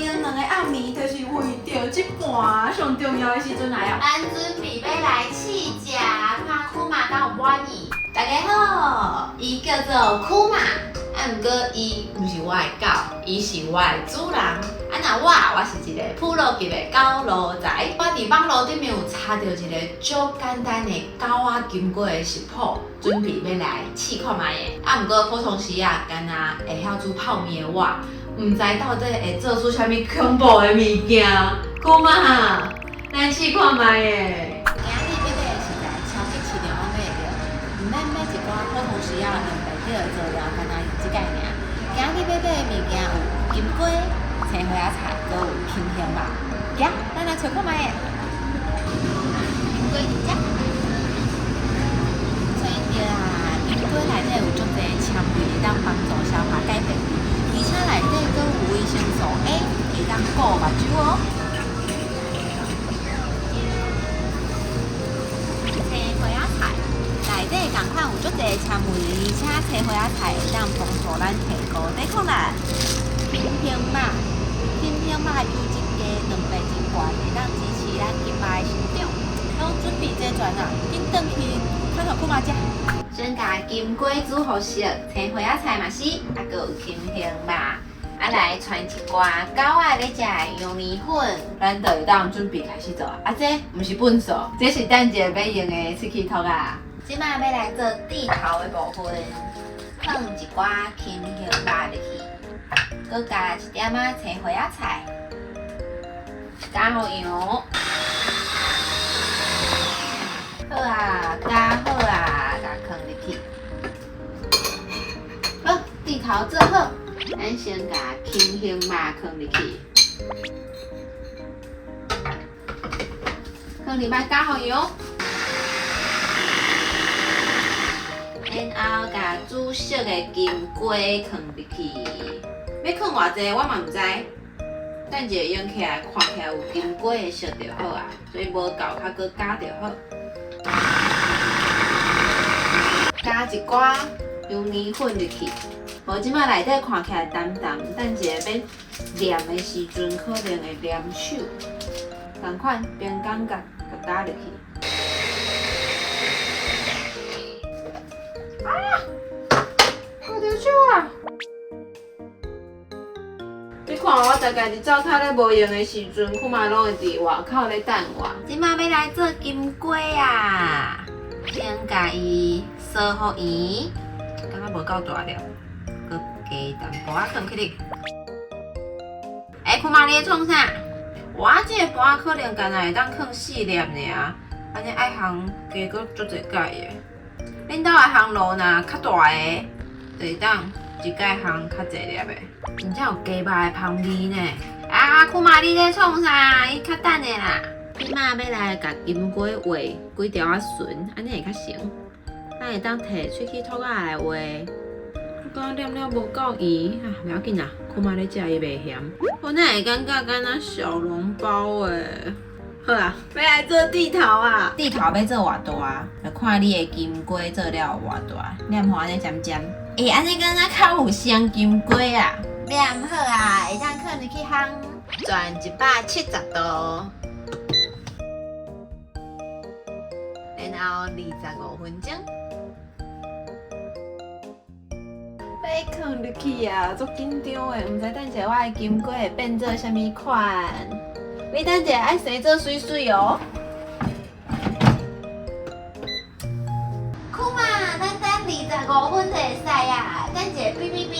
用2个暗暝，就是为着这盘上重要的时阵来哦。咱准备要来试食，看库玛敢有满意。大家好，伊叫做库玛，毋过伊毋是我的狗，伊是我的主人。我是一个普罗级的狗奴才。我伫网络顶面有查到一个足简单的狗仔金粿的食谱，准备要来试看卖的。毋过普通时啊，干那会晓煮泡面的我，毋知到底会做出啥物恐怖的物件。姑妈哈，来试看卖的。今日要买的是在超级市场买着，毋免买一寡普通时啊用袂着的材料，干那用即个尔。今日要买的物件有金粿、青花仔菜，搁有青香肉。行，咱来找看卖的。金粿一只，找着啊！金粿内底有足侪纤维，会当帮助消化改变，而且内底搁有维生素 A， 会当顾目睭哦。青花仔菜内底同款有足侪纤维，而且青花仔菜会当帮助咱提高抵抗力。金香肉，金香肉油脂加蛋白质高，会当支持咱筋脉生长。拢准备齐全啊，紧转去看头看嘛食。先甲金粿煮好熟，青花仔菜嘛是，搁有青香肉。来传一寡狗仔咧食的羊面粉，咱就会当准备开始做。这毋是本数，这是等者要用的刺激头啊。即摆要来做地头的部分，放一寡青香肉入去，搁加一点仔青花仔菜，加好油。好啊，加好啊，甲放入去。好，地头做好。咱先甲青香肉放入去，放入来加好油，然后甲煮熟的金粿放入去。要放偌济我嘛毋知，等者用起来看起来有金粿的熟就好啊，所以无够较搁加就好。加一寡羊面粉入去。无即摆内底看起来淡淡，等一下要念的时阵，可能会念手。同款边感觉甲加入去。好着手啊！你看我大概伫灶骹咧无用的时阵，库妈拢会伫外口咧等我。即摆要来做金粿啊！先甲伊烧好圆，感觉无够大了。加淡薄仔放起哩。库妈你咧创啥？我这个盘可能干那会当放4粒尔，安尼爱烘加搁足侪盖的。恁兜的烘炉若较大个，就会当一盖烘较侪粒的，真正有鸡肉的香味呢。库妈你咧创啥？伊较等的啦。即摆要来甲金粿画几条仔顺，安尼会较成。咱会当摕喙齿吐仔来画。我念了无够圆，袂要紧啦，看妈咧食伊袂咸。我哪会感觉敢若小笼包诶？好啦，要来做地头啊！地头要做偌大，就看你的金粿做了偌大，念好安尼尖尖。安尼敢若较有香金粿啊！念好啊，会当放入去烘，转170度，然后25分钟。要放入去啊，足紧张的，毋知等下我的金粿会变做啥物款。你等下爱生做水水哦。库妈，咱等25分就会使啊，等下哔哔哔，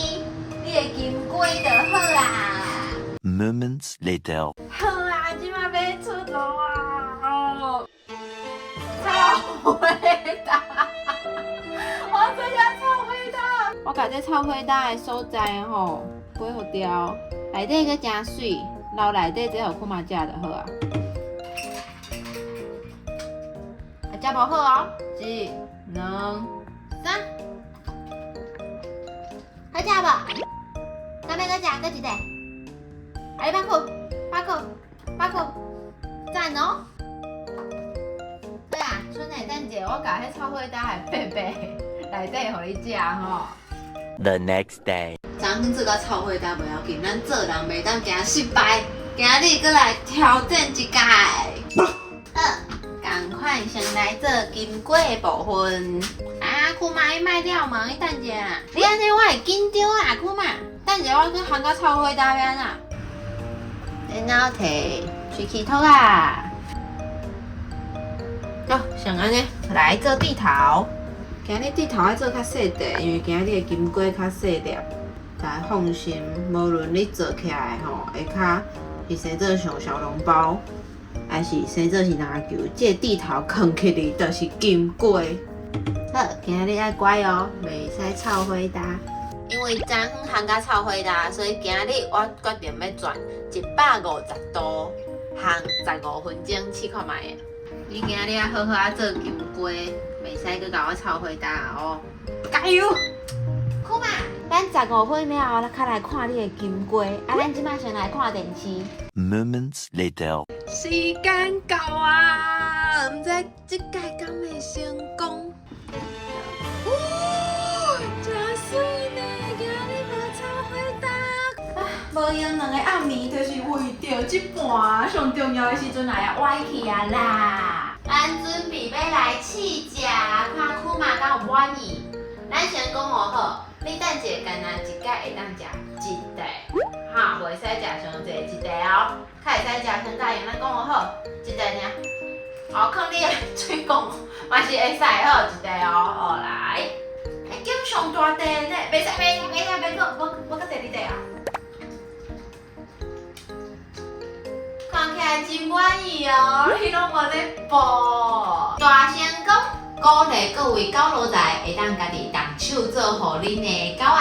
你的金粿就好啊。Moments later. 好啊，即摆要出炉啊！超伟大！我最想超伟大！我把这炒火打的所在吼，粿互掉，内底搁真水，留内底只互看妈食就好啊。食无好哦，1、2、3，好食无？咱要搁食，搁一个。你巴库，赞哦！对啊，春内等者我甲迄炒火打的白白内底互你食吼。The next day. 昨昏做到臭火大袂要紧，咱做人袂当惊失败，今日搁来挑战一届。赶快先来做金龟的部分。啊，姑妈，伊卖了问伊等一下啦。你安尼我会紧张啊，姑妈。等一下我去烘到臭火大边啊。然后摕吹气筒啊。好，像安尼来做地头。今日地头要做较细块，因为今日的金龟较细粒。但放心，无论你做起来吼，会较是生做像小笼包，还是生做是篮球，这地头藏起来就是金龟。好，今日要乖哦，袂使臭火大。因为昨昏烘到臭火大，所以今日我决定要转150度，烘15分钟试看卖。你今日要好好啊做金龟，袂使搁甲我臭火大哦。加油！酷嘛！咱15分了后，较来看你的金龟。啊，咱即摆先来看电视。Moments later. 时间到啊！唔知即届敢会成功？真水呢！今日无臭火大。啊，无用2个暗暝，就是为着这盘上重要的时阵来啊，歪去啊啦！咱准备要来试食，看酷嘛敢有满意。咱先讲好。你等一下，干那一届会当食一块，哈，袂使食伤济一块哦，较会使食伤大样，咱讲好，一块尔。哦，看你的嘴讲，嘛是会使好一块哦，好来。会减上大块呢，袂使，我搁第二块啊。看起来真满意哦，你拢无咧报。大声讲。鼓励各位狗奴仔会当家己动手做互恁的狗仔